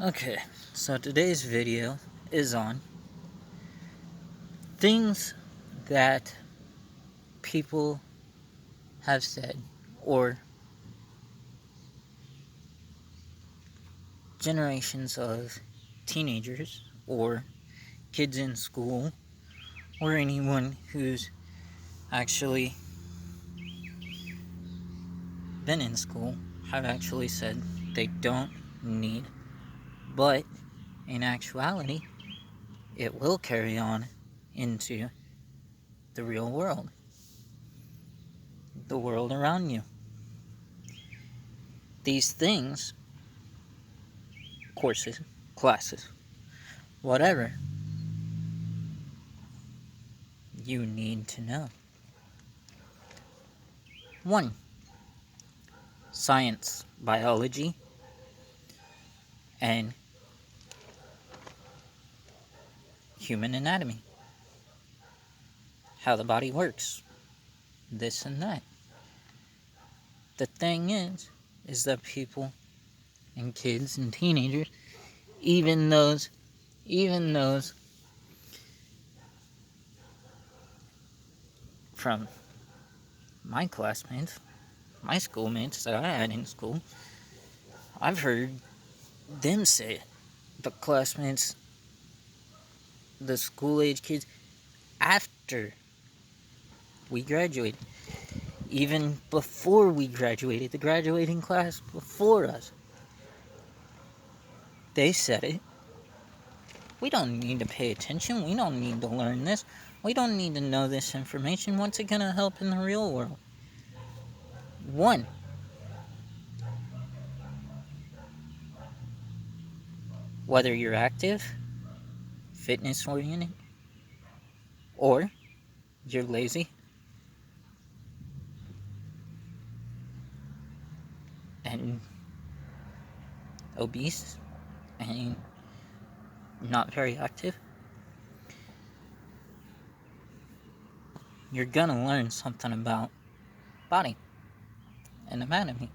Okay, so today's video is on things that people have said or generations of teenagers or kids in school or anyone who's actually been in school have actually said they don't need, but in actuality, it will carry on into the real world, the world around you. These things, courses, classes, whatever, you need to know. 1. Science, biology, and human anatomy. How the body works. This and that. The thing is that people and kids and teenagers, even those from my classmates, my schoolmates that I had in school, I've heard them say it. The classmates, the school age kids, after we graduated, even before we graduated, the graduating class before us, they said it. We don't need to pay attention. We don't need to learn this. We don't need to know this information. What's it going to help in the real world? 1. Whether you're active, fitness oriented, or you're lazy and obese and not very active, you're gonna learn something about body and anatomy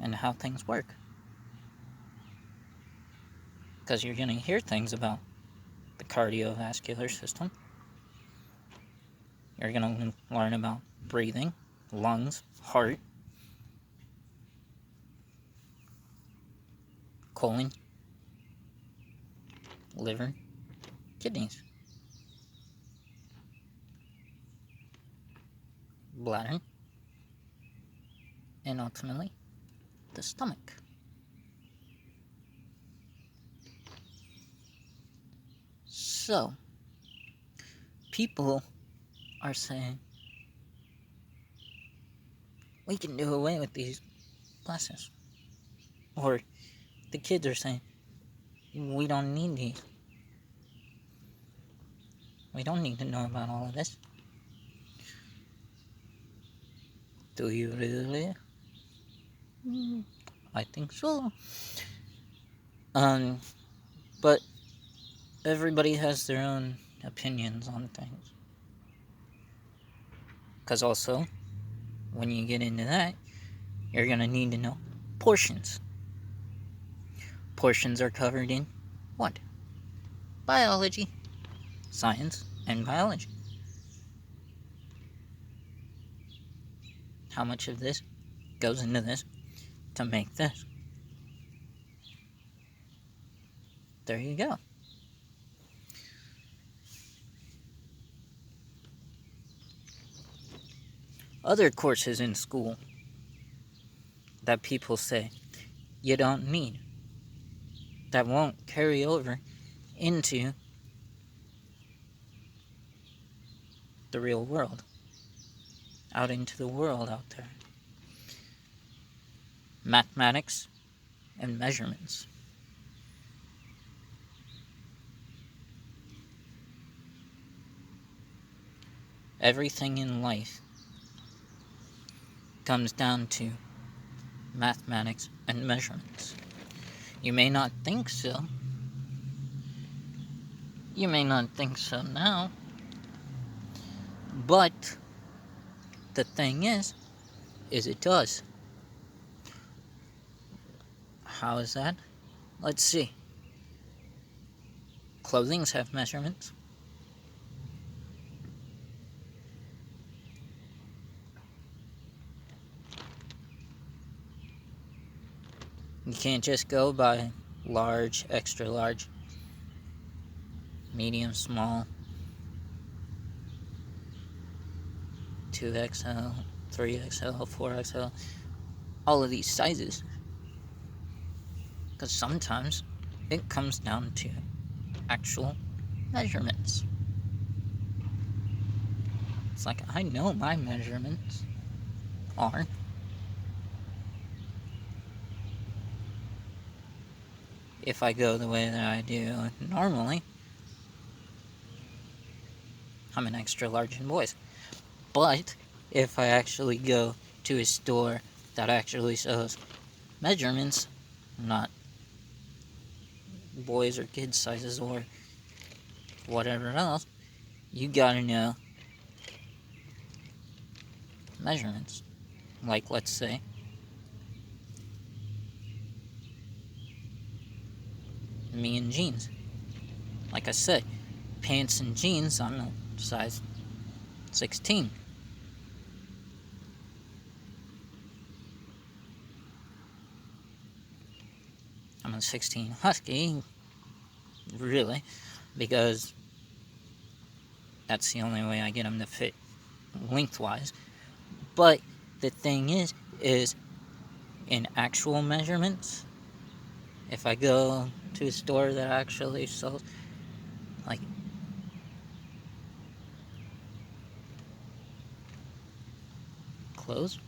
and how things work. Because you're gonna hear things about the cardiovascular system. You're gonna learn about breathing, lungs, heart, colon, liver, kidneys, bladder, and ultimately the stomach. So, people are saying we can do away with these classes. Or the kids are saying we don't need these. We don't need to know about all of this. Do you really? I think so. But everybody has their own opinions on things. Because also, when you get into that, you're going to need to know portions. Portions are covered in what? Biology, science, and biology. How much of this goes into this to make this? There you go. Other courses in school that people say you don't need, that won't carry over into the real world, out into the world out there. Mathematics and measurements. Everything in life comes down to mathematics and measurements. You may not think so. You may not think so now. But the thing is it does. How is that? Let's see. Clothings have measurements. You can't just go by large, extra large, medium, small, 2XL, 3XL, 4XL, all of these sizes. Because sometimes it comes down to actual measurements. It's like, I know my measurements are if I go the way that I do normally, I'm an extra large in boys. But if I actually go to a store that actually sells measurements, not boys or kids sizes or whatever else, you gotta know measurements. Like, let's say, me and jeans. Like I said, pants and jeans, I'm a size 16. I'm a 16 husky, really, because that's the only way I get them to fit lengthwise. But the thing is in actual measurements, if I go to a store that actually sells, like, clothes,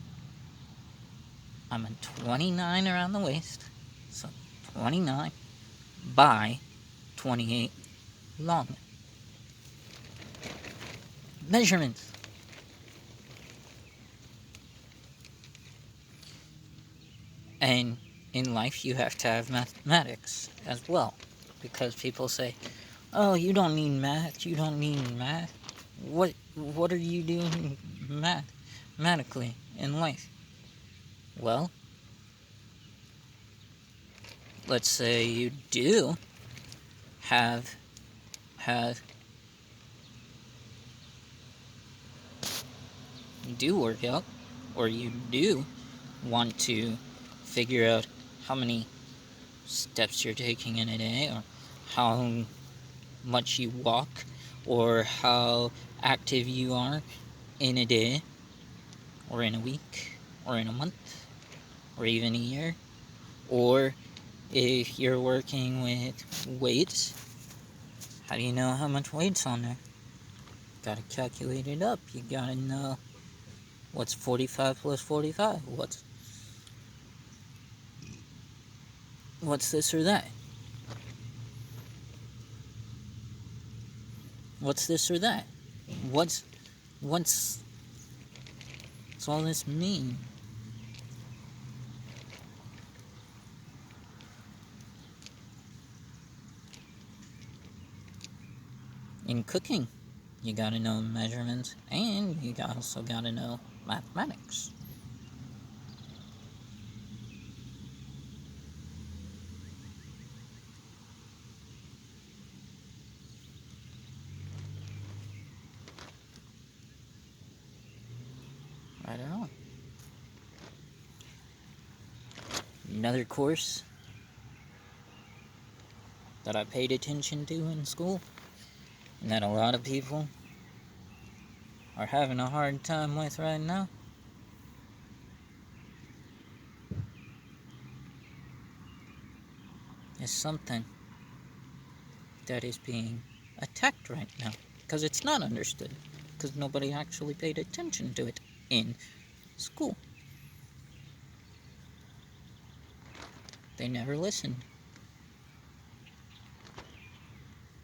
I'm a 29 around the waist, so 29 by 28 long. Measurements. And in life, you have to have mathematics as well, because people say, "Oh, you don't need math. You don't need math. What are you doing mathematically in life?" Well, let's say you do have you do work out, or you do want to figure out how many steps you're taking in a day, or how much you walk, or how active you are in a day, or in a week, or in a month, or even a year, or if you're working with weights, how do you know how much weight's on there? Gotta calculate it up. You gotta know what's 45 plus 45. What's this or that? What's this or that? What's all this mean? In cooking, you gotta know measurements, and you also gotta know mathematics. Right on. Another course that I paid attention to in school, and that a lot of people are having a hard time with right now, is something that is being attacked right now, because it's not understood, because nobody actually paid attention to it in school. They never listened.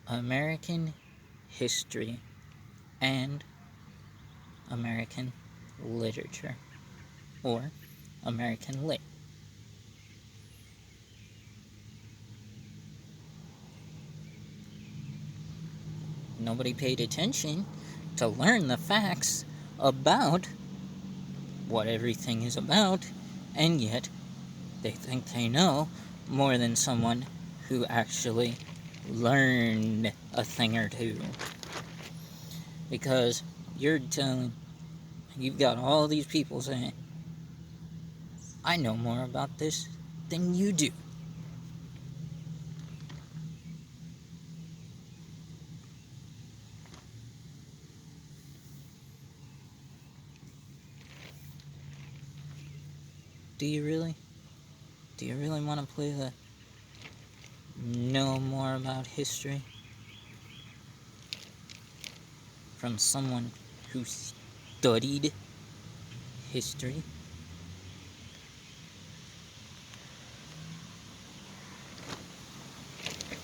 American history and American literature, or American lit. Nobody paid attention to learn the facts about what everything is about, and yet they think they know more than someone who actually learn a thing or two. Because you've got all these people saying, I know more about this than you do. Do you really? Do you really want to play the know more about history from someone who studied history?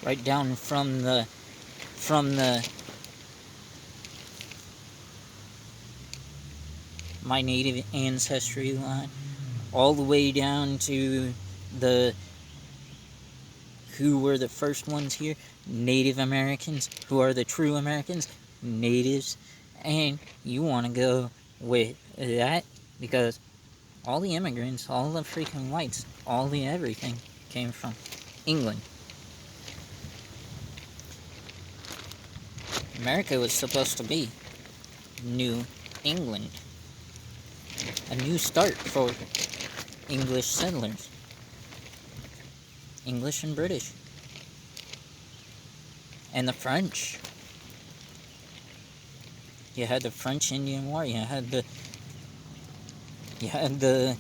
Right down from the my native ancestry line all the way down to the who were the first ones here, Native Americans, who are the true Americans, natives, and you want to go with that because all the immigrants, all the freaking whites, all the everything came from England. America was supposed to be New England, a new start for English settlers, English and British, and the French. You had the French Indian War. You had the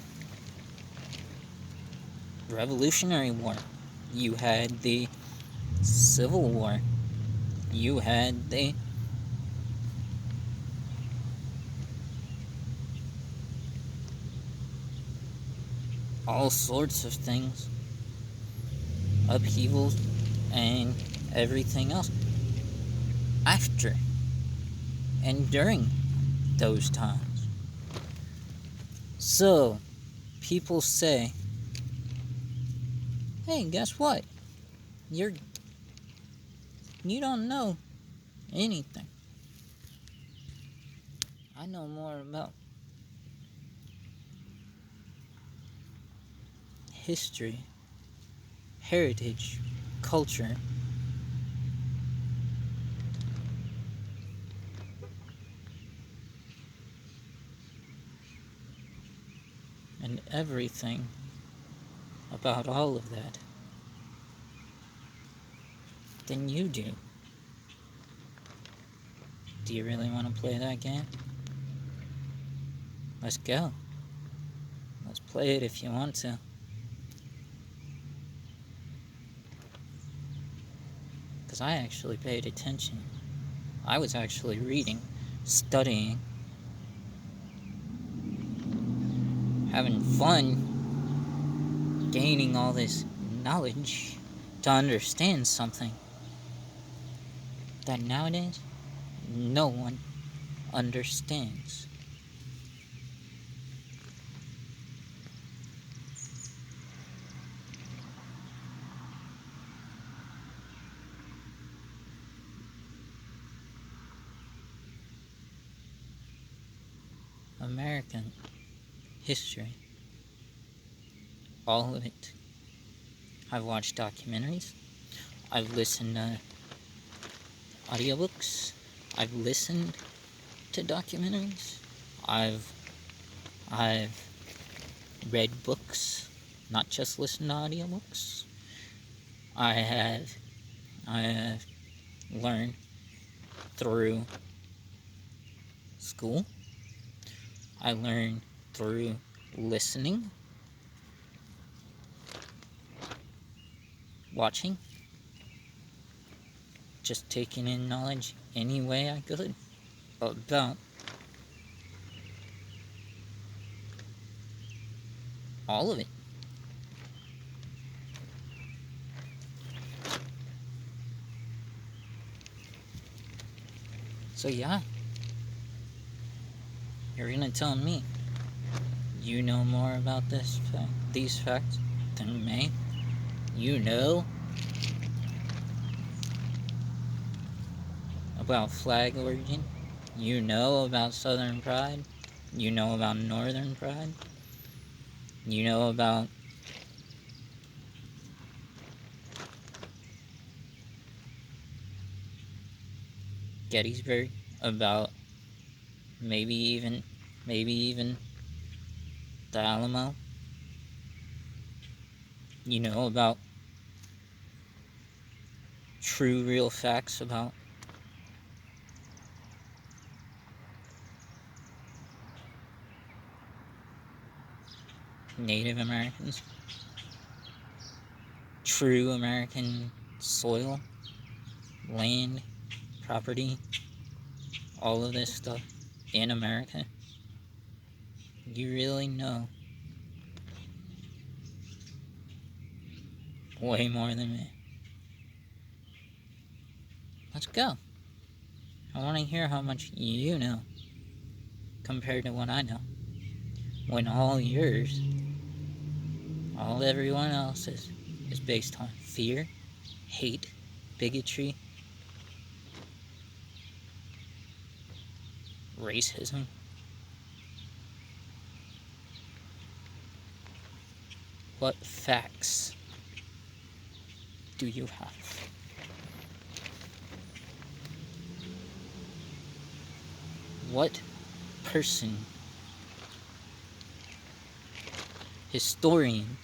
Revolutionary War. You had the Civil War. You had the all sorts of things, upheavals, and everything else after and during those times. So, people say, hey, guess what? You don't know anything. I know more about history, heritage, culture, and everything about all of that than you do. Do you really want to play that game? Let's go. Let's play it if you want to. Because I actually paid attention. I was actually reading, studying, having fun, gaining all this knowledge to understand something that nowadays no one understands. American history, all of it. I've watched documentaries, I've listened to audiobooks, I've listened to documentaries, I've read books, not just listened to audiobooks. I have learned through school. I learned through listening, watching, just taking in knowledge any way I could about all of it. So yeah, you're gonna tell me you know more about these facts than me? You know about flag origin? You know about Southern pride? You know about Northern pride? You know about Gettysburg, about maybe even the Alamo. You know, about true, real facts about Native Americans, true American soil, land, property, all of this stuff in America. You really know way more than me. Let's go. I want to hear how much you know compared to what I know. When all yours, all everyone else's, is based on fear, hate, bigotry, racism. What facts do you have? What person, historian,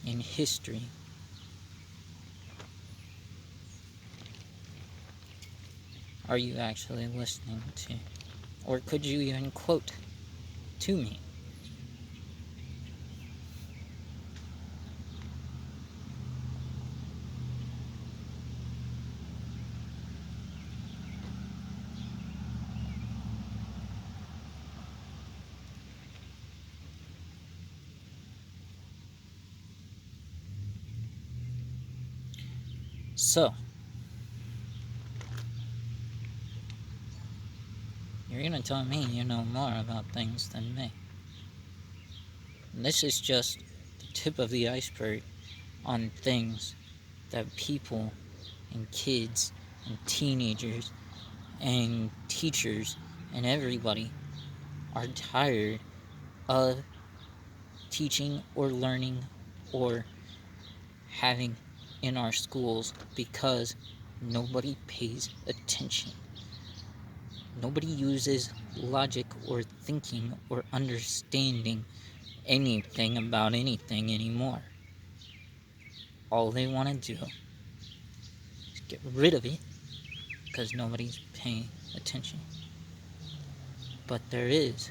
in history are you actually listening to? Or could you even quote to me? So, you're gonna tell me you know more about things than me. And this is just the tip of the iceberg on things that people and kids and teenagers and teachers and everybody are tired of teaching or learning or having in our schools because nobody pays attention. Nobody uses logic or thinking or understanding anything about anything anymore. All they want to do is get rid of it because nobody's paying attention. But there is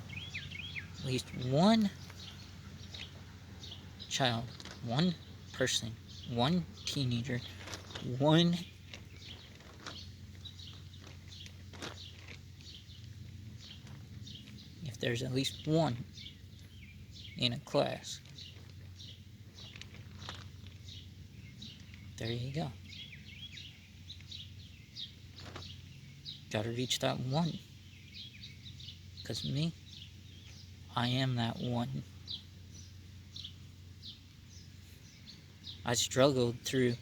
at least one child, one person, one teenager, one if there's at least one in a class, there you go. Gotta reach that one. Because me, I am that one. I struggled through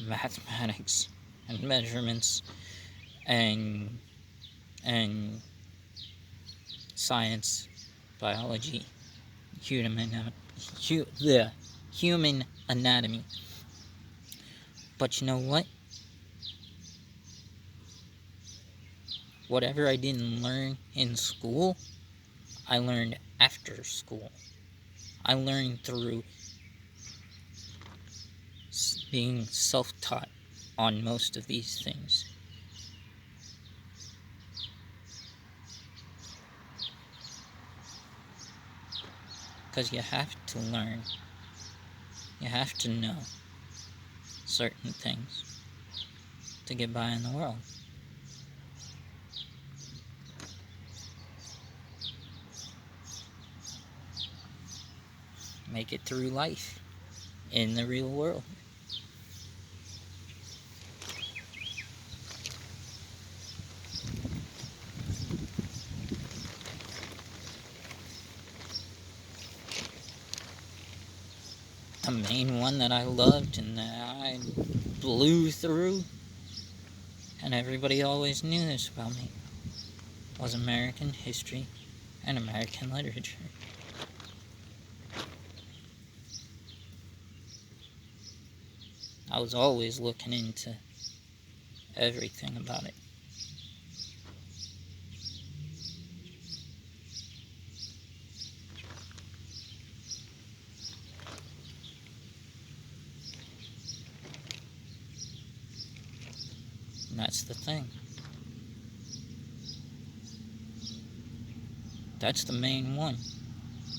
mathematics and measurements and science, biology, human anatomy. But you know what? Whatever I didn't learn in school, I learned after school. I learned through being self-taught on most of these things. Because you have to learn. You have to know certain things to get by in the world. Make it through life in the real world. The main one that I loved and that I blew through, and everybody always knew this about me, was American history and American literature. I was always looking into everything about it. And that's the thing. That's the main one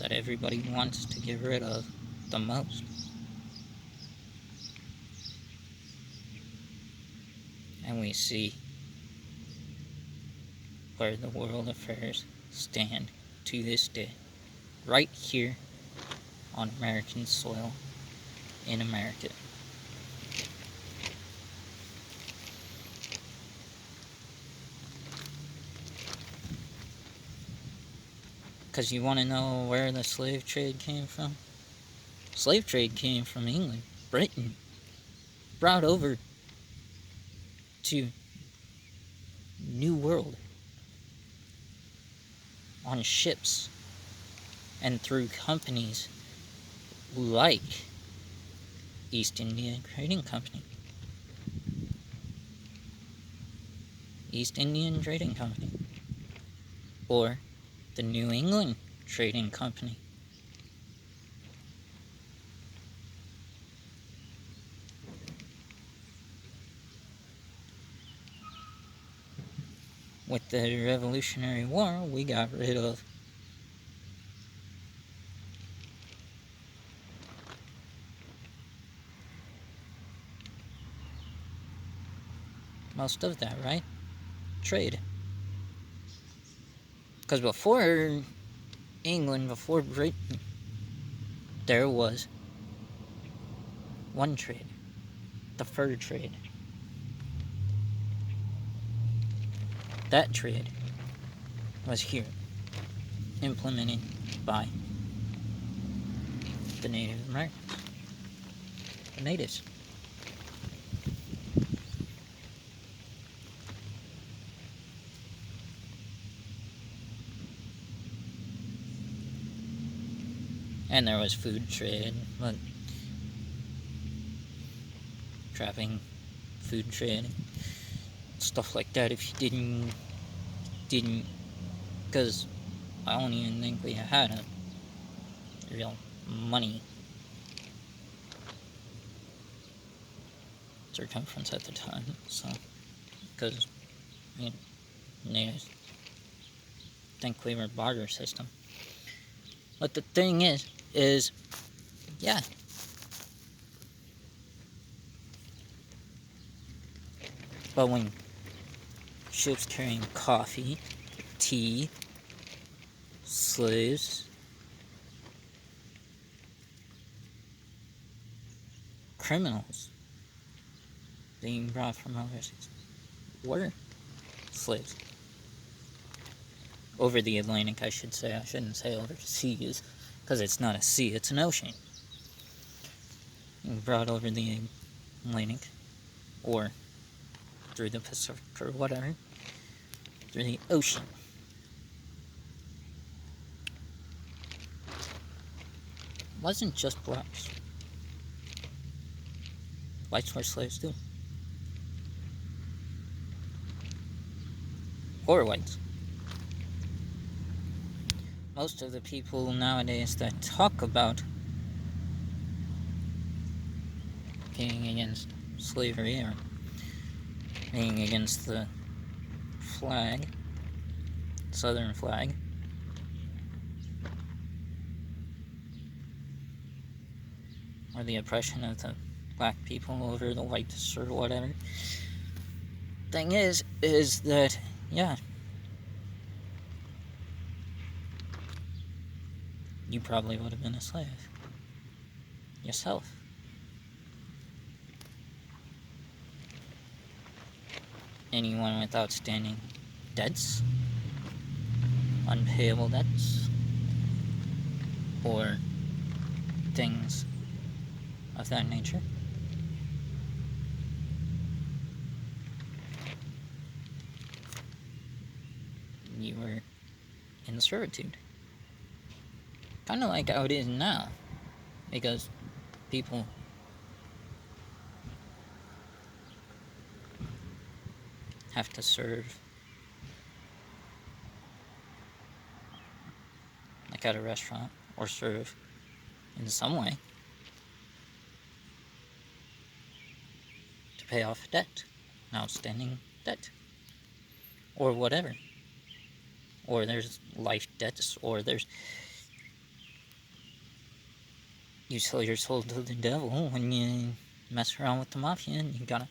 that everybody wants to get rid of the most. And we see where the world affairs stand to this day, right here on American soil in America. Because you want to know where the slave trade came from? Slave trade came from England, Britain, brought over to New World on ships and through companies like East India Trading Company. East Indian Trading Company. Or the New England Trading Company. With the Revolutionary War, we got rid of most of that, right? Trade. Because before England, before Britain, there was one trade, the fur trade. That trade was here, implemented by the Native Americans, the natives. And there was food trade, but trapping, food trade, stuff like that. If you didn't, because I don't even think we had a real money circumference at the time, so, because, natives think we were a barter system. But the thing is, yeah. But when ships carrying coffee, tea, slaves, criminals being brought from overseas were slaves. Over the Atlantic, I should say. I shouldn't say overseas, because it's not a sea, it's an ocean. Brought over the Atlantic, or through the Pacific, or whatever, through the ocean. It wasn't just blacks. Whites were slaves too. Or whites. Most of the people nowadays that talk about being against slavery or being against the flag, Southern flag, or the oppression of the black people over the whites or whatever. Thing is that, yeah, you probably would have been a slave yourself. Anyone with outstanding debts, unpayable debts, or things of that nature. You were in servitude. Kind of like how it is now, because people have to serve, like at a restaurant, or serve in some way to pay off debt, an outstanding debt, or whatever. Or there's life debts, or there's you sell your soul to the devil when you mess around with the mafia, and you gotta.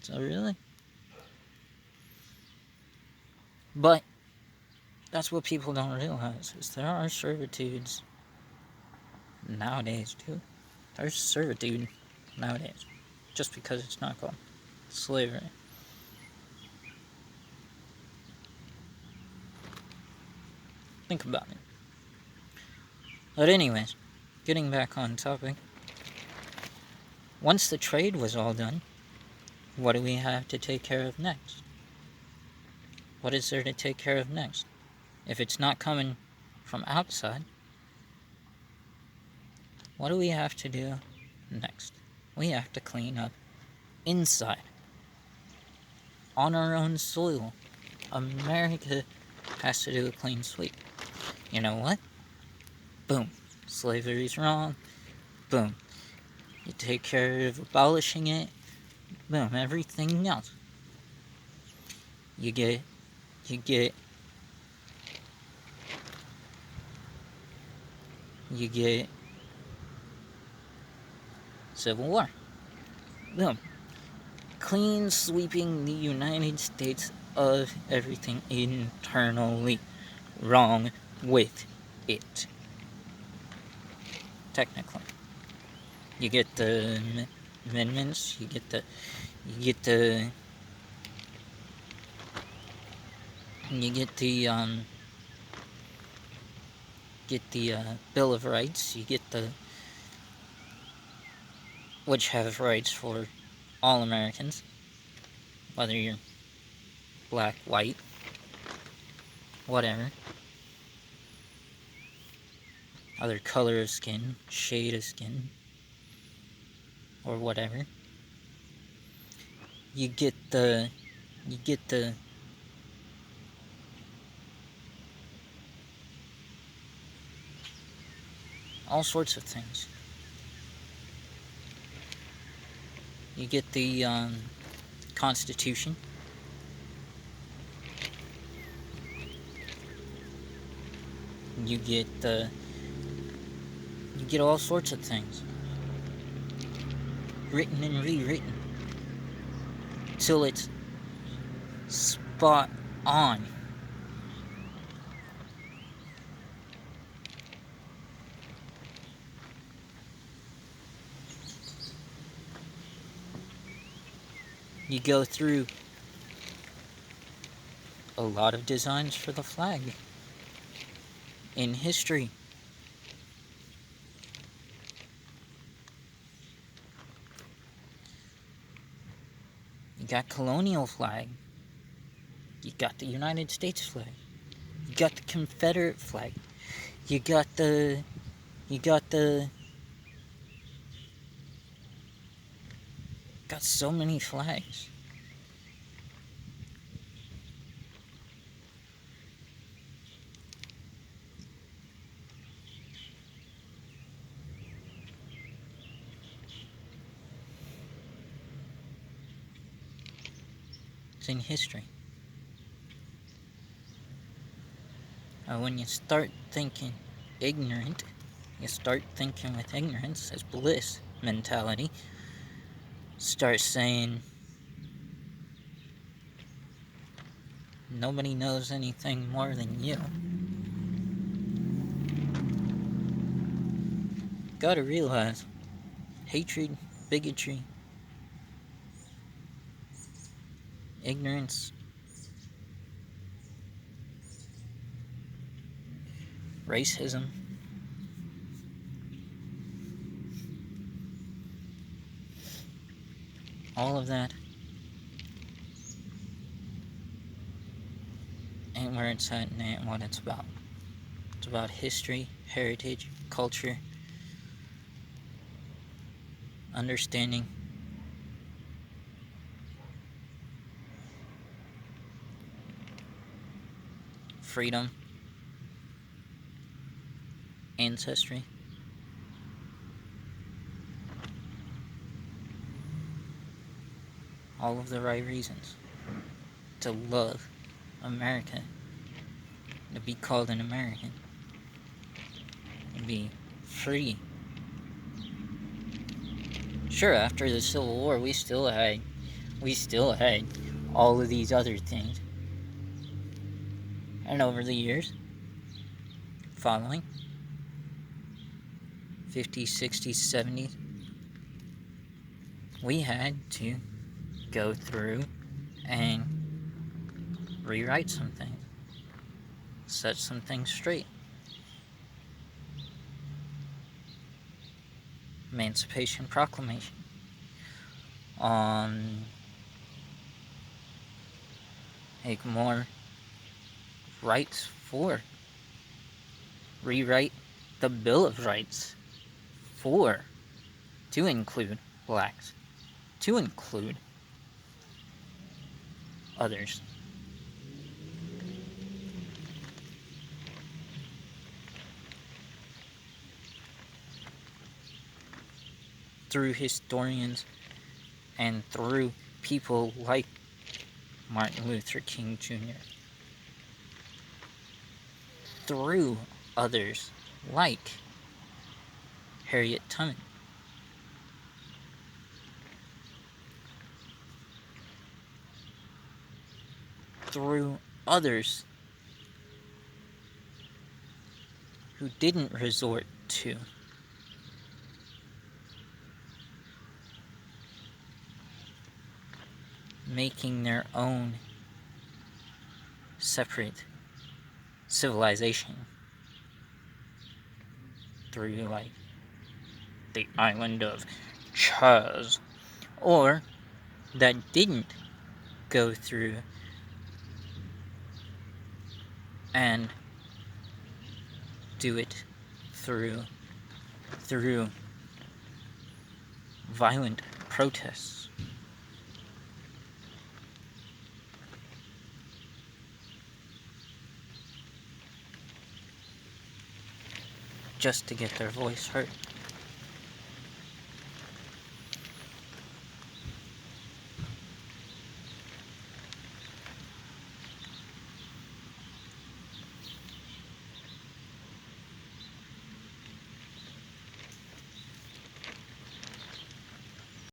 So really, but that's what people don't realize, is there are servitudes nowadays too. There's servitude nowadays, just because it's not called slavery. Think about it. But anyways, getting back on topic. Once the trade was all done, what do we have to take care of next? What is there to take care of next? If it's not coming from outside, what do we have to do next? We have to clean up inside, on our own soil. America has to do a clean sweep. You know what? Boom. Slavery's wrong. Boom. You take care of abolishing it. Boom. Everything else. You get Civil War. Boom. Clean sweeping the United States of everything internally wrong with it. Technically. You get the amendments, you get the Bill of Rights, you get which have rights for all Americans, whether you're black, white, whatever, other color of skin, shade of skin, or whatever. You get all sorts of things. You get the Constitution. You get all sorts of things, written and rewritten, till it's spot on. You go through a lot of designs for the flag in history. You got colonial flag. You got the United States flag. You got the Confederate flag. You got so many flags. It's in history. When you start thinking ignorant, you start thinking with ignorance as bliss mentality, start saying nobody knows anything more than you. Gotta realize hatred, bigotry, ignorance, racism, all of that and where it's at and what it's about. It's about history, heritage, culture, understanding, freedom, ancestry. All of the right reasons to love America, to be called an American, to be free. Sure, after the Civil War, we still had all of these other things, and over the years following, 50s, 60s, 70s, we had to go through and rewrite some things, set some things straight. Emancipation Proclamation, make more rights for, rewrite the Bill of Rights to include blacks, to include others. Through historians and through people like Martin Luther King Jr., through others like Harriet Tubman, through others who didn't resort to making their own separate civilization through, like, the island of Chaz, or that didn't go through and do it through violent protests. Just to get their voice heard.